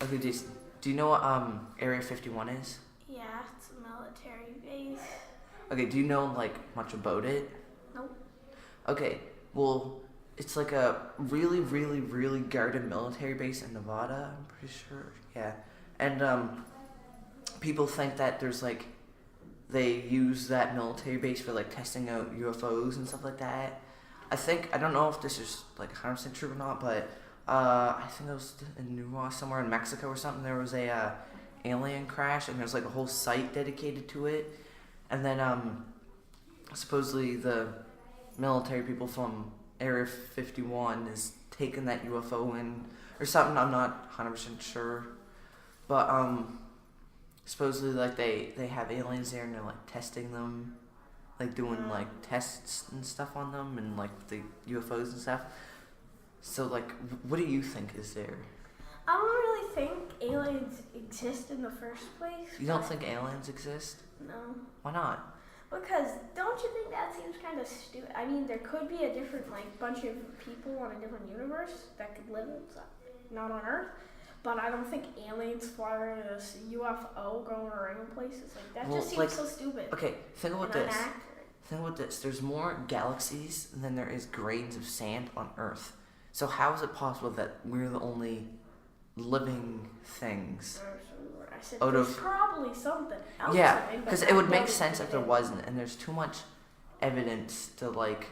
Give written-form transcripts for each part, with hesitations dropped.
Okay, do you know what Area 51 is? Yeah, it's a military base. Okay, do you know like much about it? Nope. Okay, well, it's like a really, really, really guarded military base in Nevada. I'm pretty sure. Yeah, and people think that there's like they use that military base for like testing out UFOs and stuff like that. I don't know if this is like 100% true or not, but I think it was in New Ross somewhere in Mexico or something. There was a alien crash, and there's like a whole site dedicated to it. And then supposedly the military people from Area 51 is taking that UFO in or something. I'm not 100% sure, but supposedly like they have aliens there and they're like testing them, like doing like tests and stuff on them and like the UFOs and stuff. So like, what do you think is there? I don't really think aliens exist in the first place. You don't think aliens exist? No. Why not? Because don't you think that seems kind of stupid? I mean, there could be a different like bunch of people on a different universe that could live not on Earth. But I don't think aliens fly around in this UFO going around places like that. Well, Just seems like, so stupid. Okay, think about and this. inaccurate. Think about this. There's more galaxies than there is grains of sand on Earth. So how is it possible that we're the only living things? I said Out there's of- probably something else. Yeah, in it, but because I it would doubt make it's sense if there it. wasn't, and there's too much evidence to like.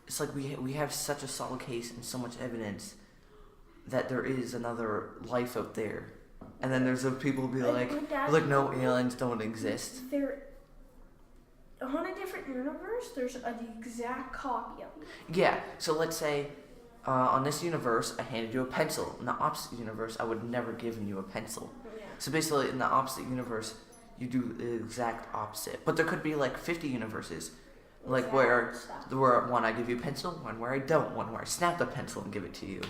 It's like we have such a solid case and so much evidence that there is another life out there, and then there's the people who be like, no, aliens don't exist. There, on a different universe, there's the exact copy of you. Yeah, so let's say on this universe, I handed you a pencil. In the opposite universe, I would never given you a pencil. Yeah. So basically, in the opposite universe, you do the exact opposite. But there could be like 50 universes, like Exact where one I give you a pencil, one where I don't, one where I snap the pencil and give it to you.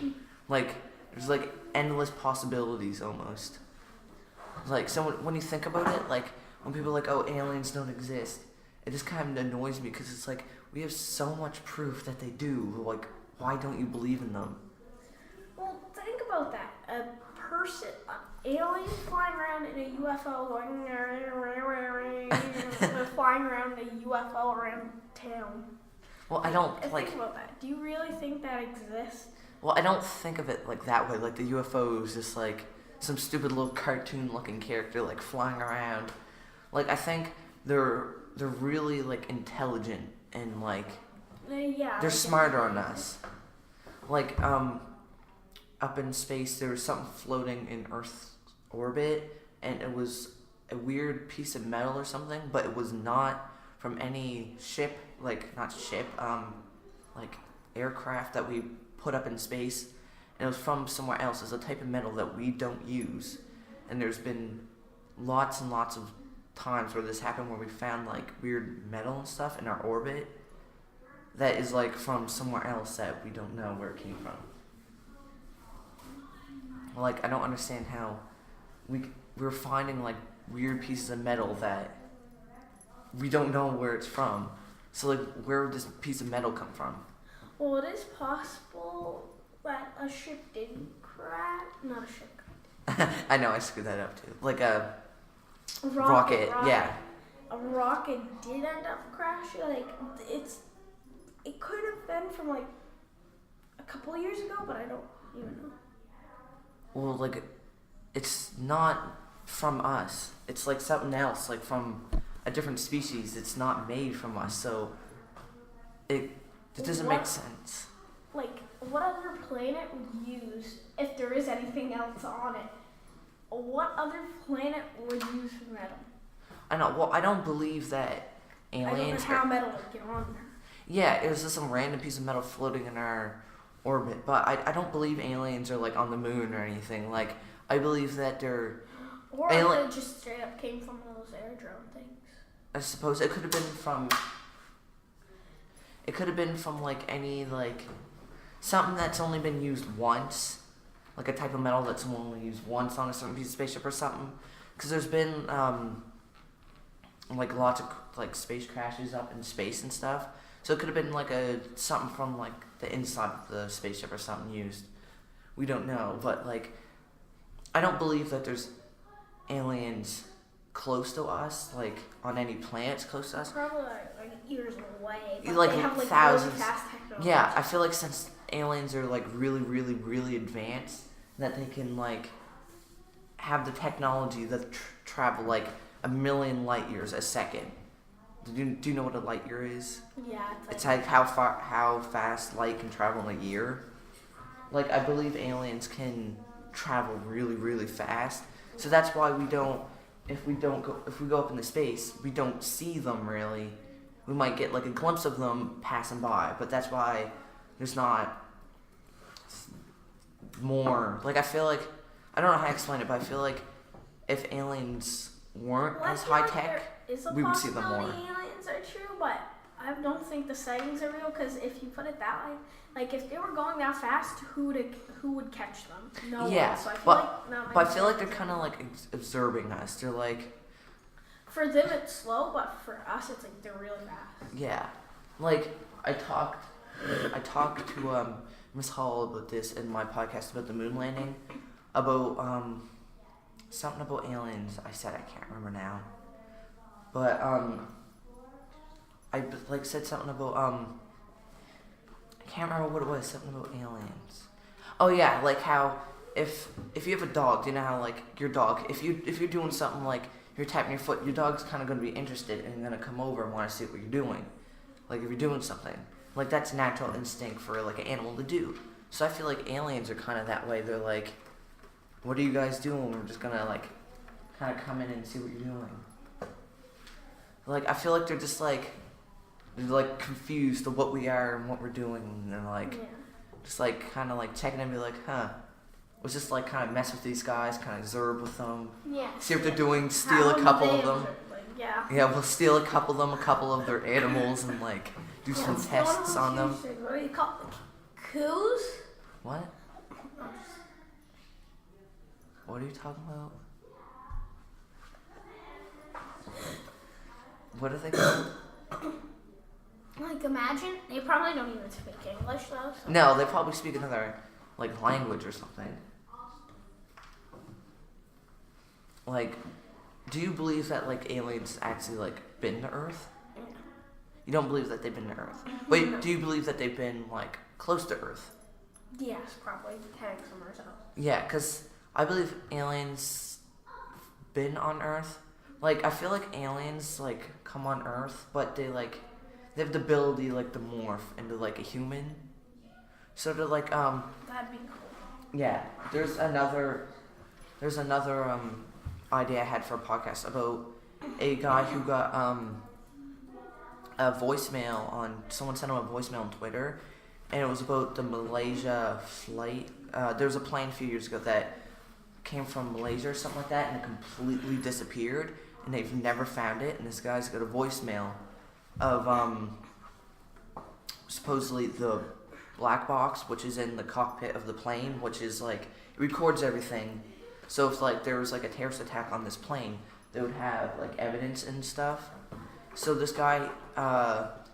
Like there's like endless possibilities almost. Like so when you think about it, like when people are like, oh, aliens don't exist, it just kind of annoys me because it's like we have so much proof that they do. Like, why don't you believe in them? Well, think about that. An alien flying around in a UFO, going flying around in a UFO around town. Well, I don't like. Think about that. Do you really think that exists? Well, I don't think of it like that way. Like the UFO is just like some stupid little cartoon-looking character like flying around. Like I think they're really like intelligent and like Yeah. they're smarter than us. Like up in space there was something floating in Earth's orbit and it was a weird piece of metal or something, but it was not from any ship, like not ship, like aircraft that we put up in space, and it was from somewhere else. It's a type of metal that we don't use, and there's been lots and lots of times where this happened where we found like weird metal and stuff in our orbit that is like from somewhere else that we don't know where it came from. Like I don't understand how we're finding like weird pieces of metal that we don't know where it's from. So like where would this piece of metal come from? Well, it is possible that a ship didn't crash. Not a ship. I know I screwed that up too. Like a Rocket. yeah. A rocket did end up crashing. Like it could have been from like a couple of years ago, but I don't even know. Well, like it's not from us. It's like something else, like from a different species. It's not made from us, so it doesn't make sense. Like, what other planet would use, if there is anything else on it, what other planet would use metal? I know. Well, I don't believe that aliens. I don't know how metal would get on there. Yeah, it was just some random piece of metal floating in our orbit. But I don't believe aliens are like on the moon or anything. Like I believe that they're. Or it just straight up came from one of those air drone things. I suppose it could have been from. It could have been from like any like something that's only been used once, like a type of metal that's only used once on a certain piece of spaceship or something. Because there's been like lots of like space crashes up in space and stuff. So it could have been like something from like the inside of the spaceship or something used. We don't know, but like I don't believe that there's aliens close to us, like on any planets close to us. Probably like years away. But Like they have like thousands. really fast technology. Yeah, I feel like since aliens are like really, really, really advanced, that they can like have the technology that travel like a million light years a second. Do you know what a light year is? Yeah, It's like how fast light can travel in a year. Like I believe aliens can travel really, really fast. So that's why if we go up into space, we don't see them really. We might get like a glimpse of them passing by, but that's why there's not more. Like I feel like I don't know how to explain it, but I feel like if aliens weren't Well, I as feel high like tech, there is a we would see them possibility more. aliens are true, but I don't think the sightings are real. Because if you put it that way, like if they were going that fast, who would catch them? No Yeah, one. So I feel but- like not But I many feel like they're sightings. kind of like observing us. They're like, For them it's slow, but for us it's like they're really fast. yeah, like I talked to Miss Hall about this in my podcast about the moon landing, about something about aliens. I said I can't remember now, but I like said something about I can't remember what it was. Something about aliens. Oh yeah, like how if you have a dog, do you know how like your dog if you're doing something like you're tapping your foot, your dog's kind of going to be interested and going to come over and want to see what you're doing. Like if you're doing something, like that's natural instinct for like an animal to do. So I feel like aliens are kind of that way. They're like, what are you guys doing? We're just gonna like kind of come in and see what you're doing. Like I feel like they're confused of what we are and what we're doing, and they're like Yeah. just like kind of like checking in and be like, huh. Let's just like kind of mess with these guys, kind of observe with them, Yeah. see what they're doing, steal How a couple they of them. observe, like, yeah. Yeah, we'll steal a couple of them, a couple of their animals, and like do some It's tests on them. What do you call it? Coos? What? What are you talking about? What are they called? Like imagine they probably don't even speak English though. So. No, they probably speak another like language or something. Like, do you believe that like aliens actually like been to Earth? You don't believe that they've been to Earth. Wait, No. do you believe that they've been like close to Earth? Yes, probably heading somewhere else. Yeah, cause I believe aliens been on Earth. Like I feel like aliens like come on Earth, but they have the ability like to morph into like a human. So they're like That'd be cool. yeah. There's another idea I had for a podcast about a guy who got a voicemail on someone sent him a voicemail on Twitter, and it was about the Malaysia flight. There was a plane a few years ago that came from Malaysia or something like that, and it completely disappeared, and they've never found it. And this guy's got a voicemail of supposedly the black box, which is in the cockpit of the plane, which is like it records everything. So if like there was like a terrorist attack on this plane, they would have like evidence and stuff. So this guy,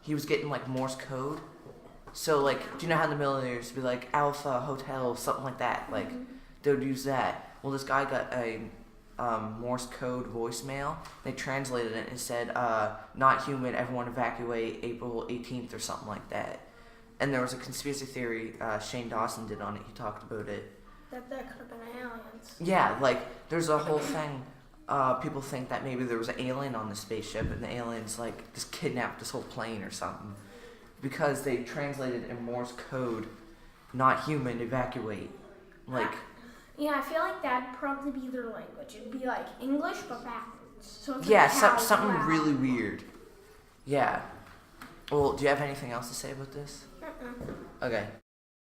he was getting like Morse code. So like, do you know how in the military used to be like Alpha Hotel, something like that? Like they would use that. Well, this guy got a Morse code voicemail. They translated it and said, "Not human. Everyone evacuate April 18th" or something like that. And there was a conspiracy theory Shane Dawson did on it. He talked about it. That could have been aliens. Yeah, like there's a whole thing. People think that maybe there was an alien on the spaceship, and the aliens like just kidnapped this whole plane or something, because they translated in Morse code, "Not human, evacuate." Like, Yeah, I feel like that'd probably be their language. It'd be like English but backwards. So it's yeah, like cow, something wow. really weird. Yeah. Well, do you have anything else to say about this? Mm-mm. Okay.